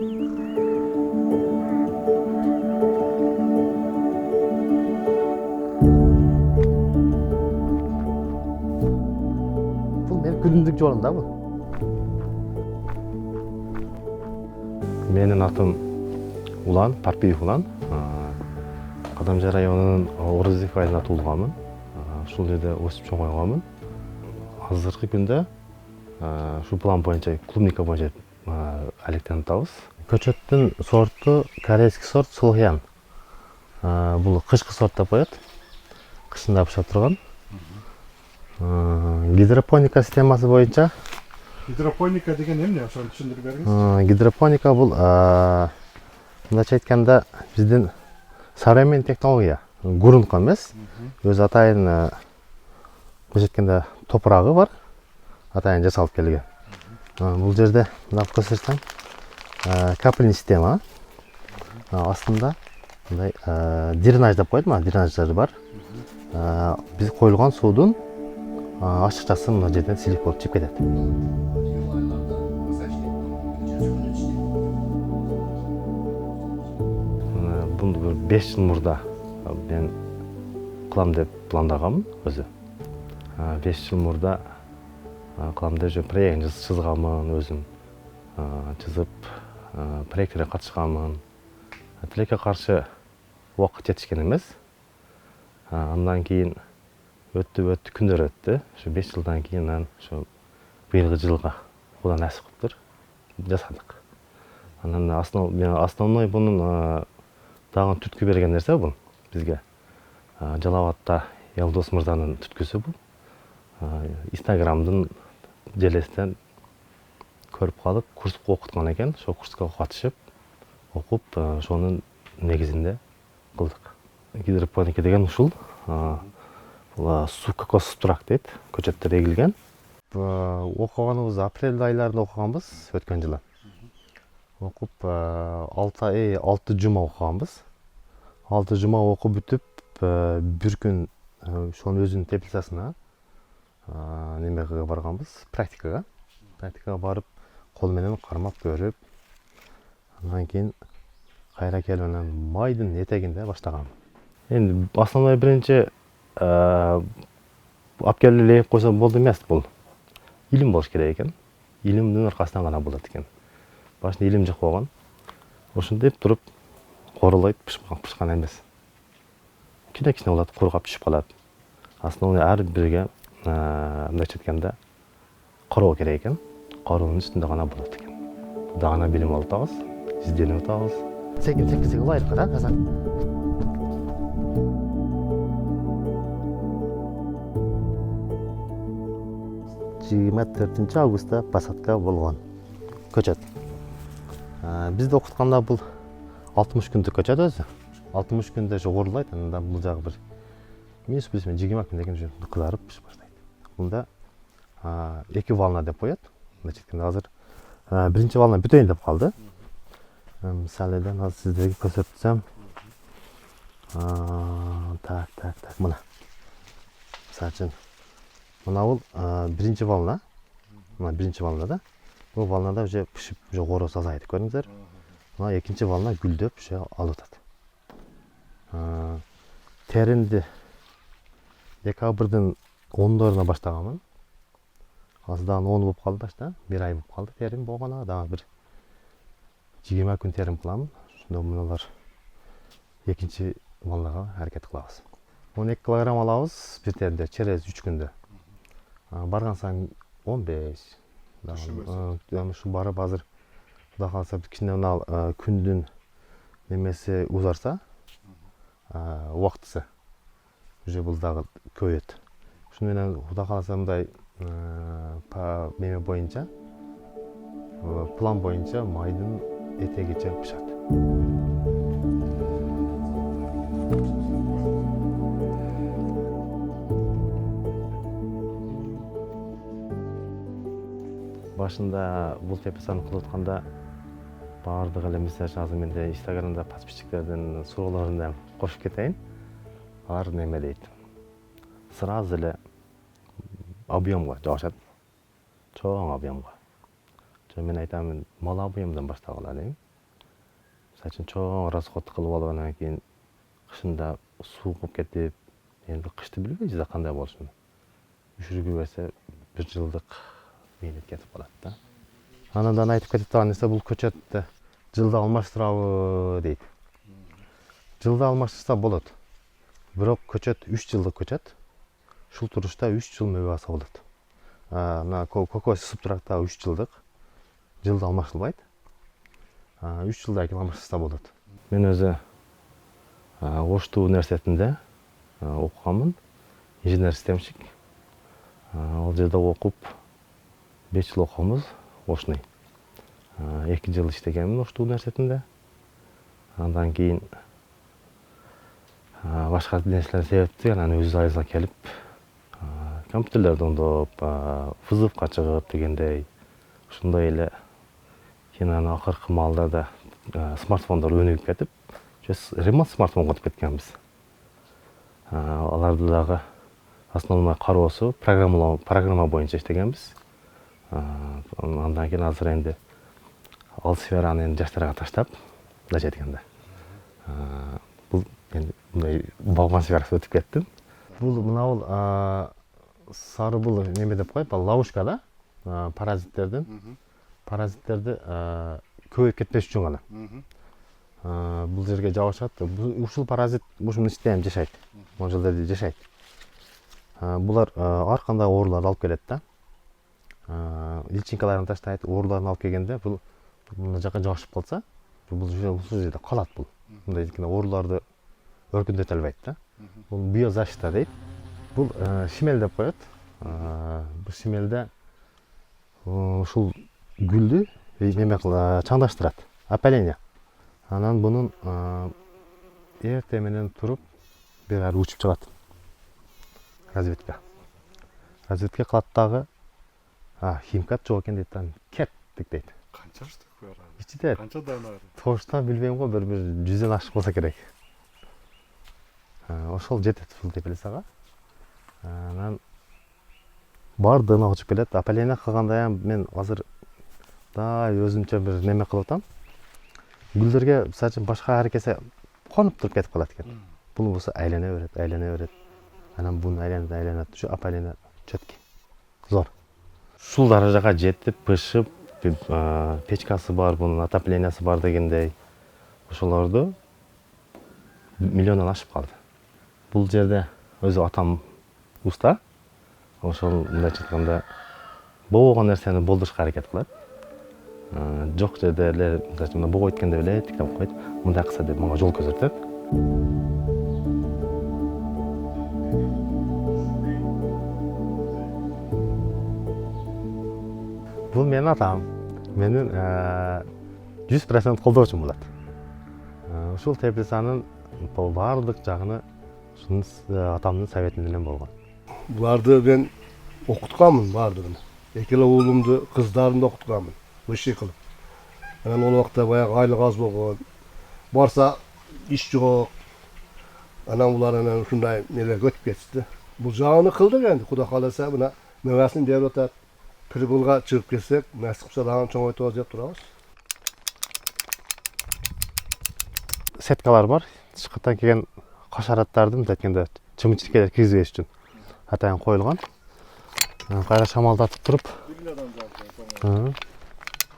Бұл мен күнімдік жолында бұл. Менің атым Улан, Парпиев Улан. Кадамжар районунун Орозов айылына туулганмын. Ушул жерде өсүп чоңойгонмун. Азыркы күндө ушул план боюнча клубника боюнча алектенип атабыз. Көчөттүн сорту корейский сорт Сулхян. Бул кышкы сорт деп коет. Кышында бышап турган. Гидропоника системасы боюнча. Гидропоника деген эмне? Ошону түшүндүрүп бериңиз. Гидропоника бул мындайча айтканда биздин современный технология. Грунтка эмес. Өз атайын мындайча айтканда топурагы бар. Атайын жасалып келген. Бул жерде мына көрсөтсөм капельный система. Астында мындай дренаж деп коет, мына дренаждары бар. Биз коюлган суудун ашыкчасы мына жерден силип болуп чыгып кетет. Бул 5 жыл мурда мен кылам деп пландаганмын өзү. 5 жыл мурда кылам деп же проект чызганмын өзүм. Чызып проектке катышканмын. Тилекке каршы убакыт жетишкен эмес. Андан кийин өттү күндөр өттү. Ошо 5 жылдан кийин анан ошо быйылкы жылга Кудай насип кылыптыр. Жасадык. Анан основной бунун дагы түрткү берген нерсе бул бизге. Жалал Абадта Елдос мырзанын түрткүсү бул. Инстаграмдын желесинен көрүп калып, курс окуткан экен. Ошо курска катышып, окуп, ошонун негизинде кылдык. Гидропоника деген ушул. Бул суу кокос турак дейт. Көчөттөр эгилген. Окуганыбыз апрель айларында окуганбыз өткөн жылы. Окуп 6 жума окуганбыз. 6 жума окуп бүтүп, бир күн ошонун өзүнүн теплицасына немеге барганбыз, практикага. Практикага барып, кол менен кармап көрүп, андан кийин кайра келип анан майдын этегинде баштагам. Эми основной биринчи алып келип элеп койсо болду эмес бул. Илим болуш керек экен. Илимдин аркасынан гана болот экен. Башында илим жок болгон. Ошондоп туруп корулойт, пышкан эмес. Кичине болот, кургап түшүп калат. Основной ар бирге мындайча айтканда кароо керек экен. Кароонун үстүндө гана болот экен. Дагы билим алып атабыз, изденип атабыз. Секиз ылайык кара казак. Жыйырма 4 августта посадка болгон көчөт. Бизди окутканда бул 60 күндүк көчөт өзү. 60 күндө жогорулайт, андан бул жагы бир минус плюс 20 күндөн кийин кызарып пишип баштайт. Мында 2 волна деп коет. Мындайча айтканда азыр биринчи волна бүтөйүн деп калды. Мисалы эле азыр сиздерге көрсөтсөм. Так, мына. Мисалы үчүн мына бул биринчи волна. Мына биринчи волнада. Бул волнада уже пишип, уже короосу азайып көрүңүздөр. Мына экинчи волна гүлдөп уже алып атат. Теримди декабрдын 10-доруна баштаганмын. Азыр дагы 10 болуп калды башта. 1 ай болуп калды терим болгону, дагы бир 20 күн терим кыламын. Ошондо муналар экинчи волнага аракет кылабыз. 12 килограмм алабыз бир теримде через 3 күндө. Барган сайын 15. Ушу барып азыр Кудай кааласа кичине мына күндүн немеси узарса, убактысы уже бул дагы көбөйөт. Ошону менен Кудай кааласа мындай неме боюнча, план боюнча майдын этегиче пышат. Башында бул теплицаны кылып атканда баардык эле мисалы азыр менде Инстаграмда подписчиктердин суроолорунда кошуп кетейин. Алар неме дейт. Сразу эле объемго жашат. Чоң объемго. Мен айтамын, мал объемдон баштагыла дейм. Saçın çoğun расход кылып алгандан кийин кышында суу болуп кетип, эми кышты билбейбиз да кандай болушун. Үшүрүгү берсе 1 жылдык мээнет кетип калат да. Андан айтып кетип турган нерсе бул көчөттү жылда алмаштырабы дейт. Жылда алмаштырса болот. Бирок көчөт 3 жылдык көчөт. Ушул турушта 3 жыл мөбө алса болот. Мына кокос субтракта 3 жылдык. Жылда алмаштырылбайт. 3 жылдан кийин алмаштырса болот. Мен өзү Ошту университетинде окуганмын. Инженер системщик. Ал жерде окуп 5 жыл окуганбыз Ошный. 2 жыл иштегенмин Ошту университетинде. Андан кийин башка нерселер себептүү анан өз айыбызга келип компьютерлерди оңдоп, вызовка чыгып дегендей ошондой эле кийин анан акыркы маалдарда смартфондор өнүгүп кетип, ремонт смартфонго өтүп кеткенбиз. Аларды дагы основной кароосу программа боюнча иштегенбиз. Андан кийин азыр энди ал сфераны энди жаштарга таштап, мындайча айтканда. Бул мен мындай багбан сферасына өтүп кеттим. Бул мына сары бул неме деп коет, ловушка да, паразиттерди көбөйүп кетпеш үчүн гана. Бул жерге жабышат. Ушул паразит ушунун ичинде эми жашайт. Могул жерде жашайт. Булар ар кандай ооруларды алып келет да. Личинкаларын таштайт, ооруларын алып келгенде бул мына жака жабышып калса, бул жерде калат бул. Мындай ооруларды өркүндөтө албайт да. Бул биозащита дейт. Бул шимел деп коет. Бул шимелде ушул гүлдү неме чаңдаштырат. Опыление. Анан бунун эртең менен туруп бир ары учуп чыгат. Разведка. Разведка кылат дагы химкат жок экен дейт да. Кеттик дейт. Канча штук бар? Ичиде Канча дана? Точно билбейм го, бир 100дөн ашык болсо керек. Ошол жетет ушул теплицага. Анан бардыгына учуп келет. Опыление кылганда мен азыр да өзүмчө бир неме кылып атам. Гүлдөргө мисалы башка аракетсе конуп туруп кетип калат экен. Бул болсо айлана берет. Анан бунун айланат. Ушу опыление четкий. Зор. Ушул даражага жетип, пышып, печкасы бар, бунун отоплениясы бар дегендей. Ошолорду миллиондон ашып калды. Бул жерде өзү атам уста. Ошол мындайча айтканда болгон нерсени болдурушка аракет кылат. Жок жерде эле мына бого өткөндө эле тиктеп койт. Мындай кылса деп мага жол көрсөтөт. Бул менин атам. Менин 100% колдоочум болот. Ушул теплицанын баардык жагыны ушунун атамдын совети менен болгон. Буларды мен окутканмын баардыгын. Эки эле уулумду, кыздарымды окутканмын. Высший кылып. Анан ол убакта баягы айлык аз болгон. Барса иш жок. Анан булар анан ушундай нелерге өтүп кетти. Бул жагыны кылдык энди, Кудай кааласа мына мевасин берип атат. Прибылга чыгып кетсек, насип кылса дагы чоңойтуп жеп турабыз. Сеткалар бар. Тышкырттан келген кашараттарды мындай айтканда чымын-чиркейлер киргизбеш үчүн атайын коюлган. Кайра шамалдатып туруп.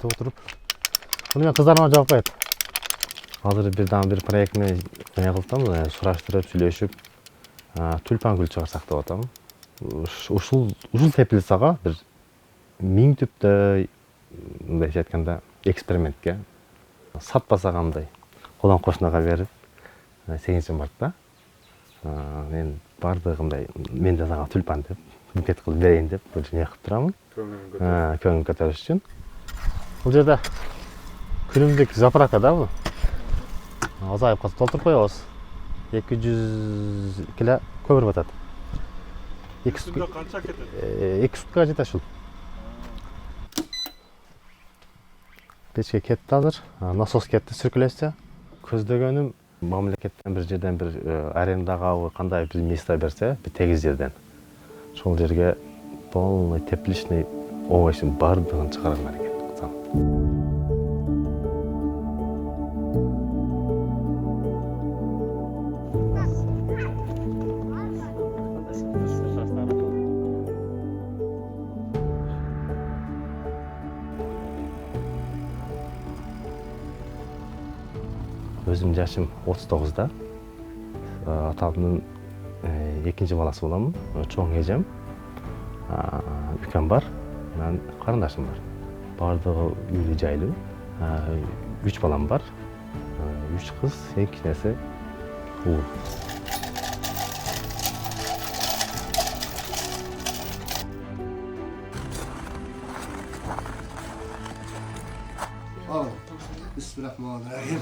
Туруп. Муну мен кыздарыма жаап коет. Азыр бир проектни эме кылып сураштырып, сүйлөшүп, тюльпан гүл чыгарсак деп атам. Ушул теплицага бир 1000 түптөй мындайча айтканда экспериментке сатпасак андай колон кошунага берип 8-мартта мен бардыгындай мен да сага тюльпан деп букет кылып берейин деп бир не кылып турамын. Көңүл көтөрүш үчүн. Бул жерде күнүмдүк заправка да бул. Азайып калса толтуруп коебуз. 200 кило көмүр батат. 2 сутка канча кетет? 2 суткага жетет ушул. Печке кетти азыр. Насос кетти циркуляция. Көздөгөнүм мамлекеттен бир жерден бир арендага кандай бир место берсе, бир тегиз жерден. Ошол жерге полный тепличный овощун бардыгын чыгарган аракет кылсам. Өзім жашым 39-да. Атамдын экинчи баласы боламын. Чоң эжем, үкем бар, мен карындашым бар. Бардыгы үйлүү жайлуу. 3 балам бар. 3 кыз, эң кичинеси уул.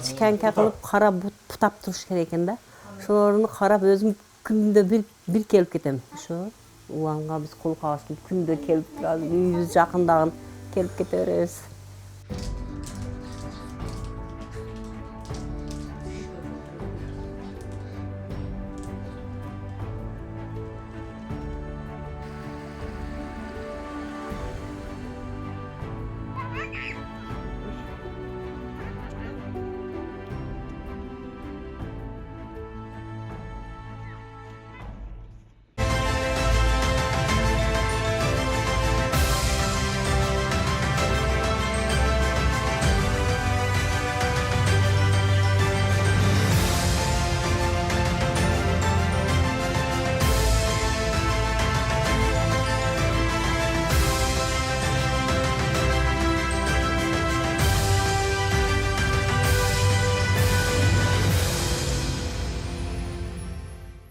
Кичкенке кылып кара бутап туруш керек экен да. Ошолорду карап өзүм күндө бир келип кетем. Ошо уланга биз кул кабышып күндө келип турабыз, үйүбүз жакындагын келип кете беребиз.